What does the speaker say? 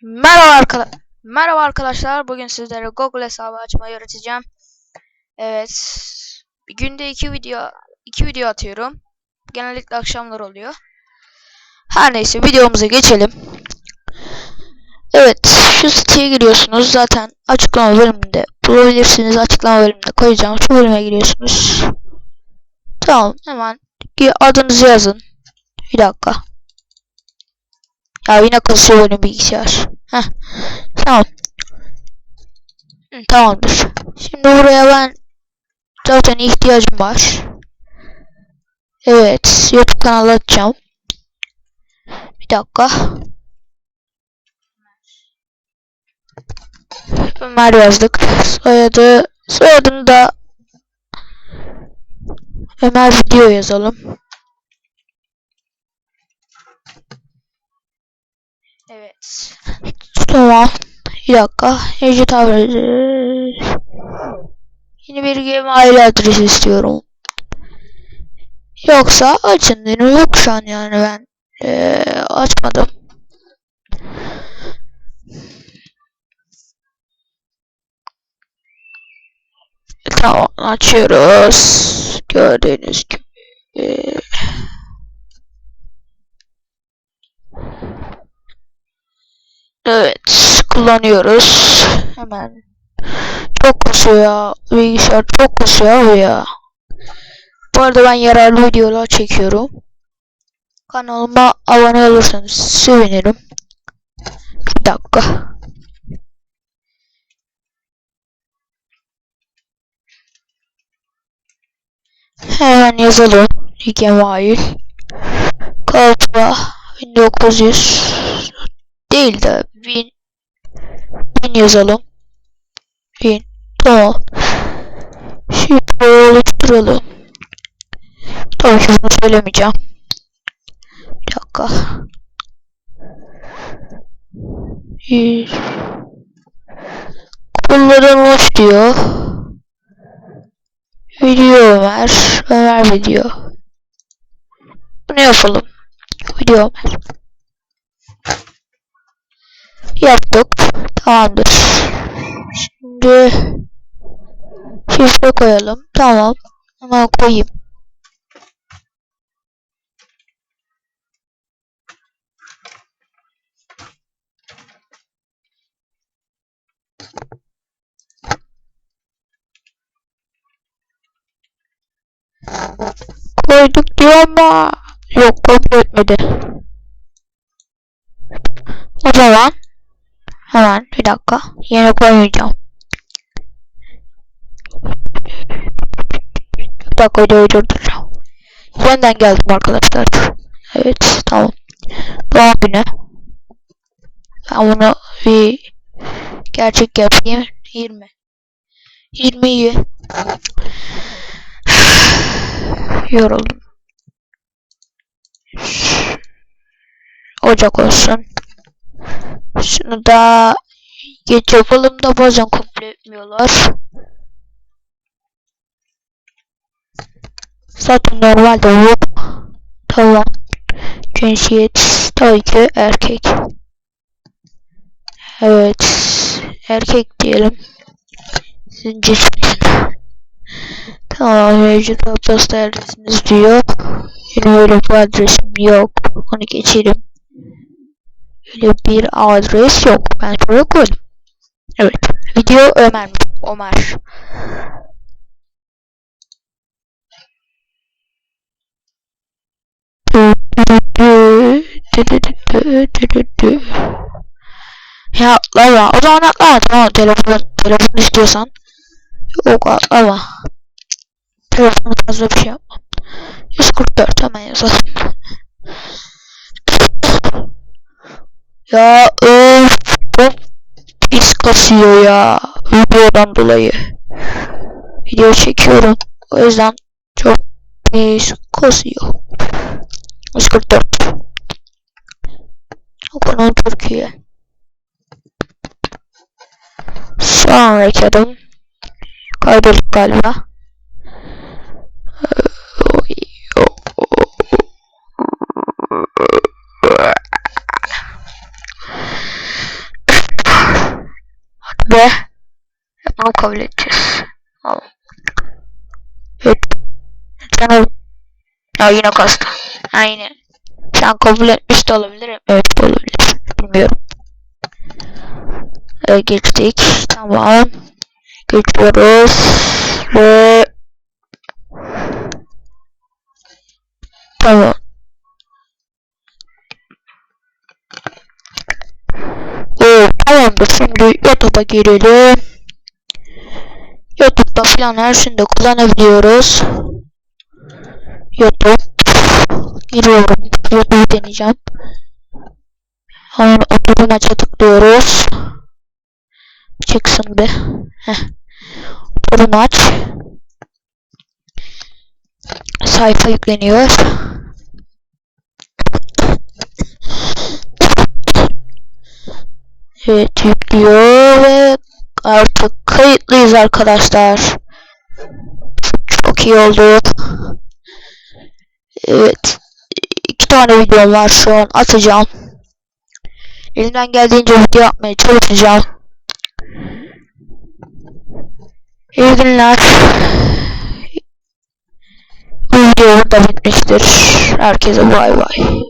Merhaba arkadaşlar. Bugün sizlere Google hesabı açmayı öğreteceğim. Evet. Günde iki video atıyorum. Genellikle akşamlar oluyor. Her neyse videomuza geçelim. Evet, şu siteye giriyorsunuz. Zaten açıklama bölümünde bulabilirsiniz. Açıklama bölümünde koyacağım. Şu bölüme giriyorsunuz. Tamam, hemen adınızı yazın. Bir dakika. Ya yine kasıyor benim bilgisayar. Heh. Tamam. Tamamdır. Şimdi buraya ben zaten ihtiyacım var. Evet, YouTube kanalı açacağım. Bir dakika. Ömer yazdık. Soyadını da Ömer Video yazalım. Evet. Tamam. Bir dakika. Ece tabi. Yeni bir Gmail adresi istiyorum. Yoksa açın dedim. Yok şu an yani ben açmadım. Tamam, açıyoruz. Gördüğünüz gibi. Evet, kullanıyoruz. Hemen. Çok kasıyor ya. Bilgisayar çok kasıyor abi ya. Bu arada ben yararlı videolar çekiyorum. Kanalıma abone olursanız sevinirim. Bir dakika. Hemen yazalım. Gmail. Kalpa 1900 değil de 1000 yazalım. 1000. Tamam. Şifre oluşturalım. Tabii ki bunu söylemeyeceğim. Bir dakika. 100. Kullanılmış diyor. Video Ömer video. Bunu yapalım. Video Ömer. Yaptık. Tamamdır. Şimdi şifre koyalım. Tamam. Hemen koyayım. Koyduk diyor ama yok, kabul etmedi. O zaman hemen bir dakika. Yine koymayacağım. Bir dakika videoyu durduracağım. Yeniden geldim arkadaşlar. Evet, tamam. Doğum günü. Ben bunu bir gerçek yapayım. 20. 20'yi yoruldum. Ocak olsun. Şunu da geç yapalım da bazen kabul etmiyorlar. Zaten normalde yok. Tamam. Cinsiyet tabii ki erkek. Evet. Erkek diyelim. Sizin cinsiyetiniz. Tamam. Mevcut posta adresiniz diyor. Benim öyle bir adresim yok. Onu geçelim. Öyle bir adres yok. Ben şuraya koydum. Evet. Video Ömer. Ya atlama. O zaman atlama. Tamam, telefon istiyorsan. Yok, atlama. Telefonu fazla bir şey yapma. 144 hemen yazalım. Ya çok pis kasıyor ya. Videodan dolayı. Video çekiyorum. O yüzden çok pis kasıyor. 144. Konu Türkiye. Sonraki adım kaydolduk galiba. Ve bunu kabul edeceğiz. Al. Evet. Canım. Ya yine kastı. Aynen. Sen kabul etmiş de olabilir. Evet olabilir. Bilmiyorum. Geçtik. Tamam. Geçiyoruz. Ve tamam. Tamamdır. Şimdi YouTube'a girelim. YouTube'da falan her şeyi de kullanabiliyoruz. YouTube. Giriyorum. YouTube'u deneyeceğim. Hemen oturum maça tıklıyoruz. Çıksın bir. Oturum aç. Sayfa yükleniyor. Evet yüklüyor ve artık kayıtlıyız arkadaşlar. Çok iyi oldu. Evet. 2 tane videom var şu an atacağım. Elimden geldiğince video yapmaya çalışacağım. İyi günler. Bu video burada bitmiştir. Herkese bay bay.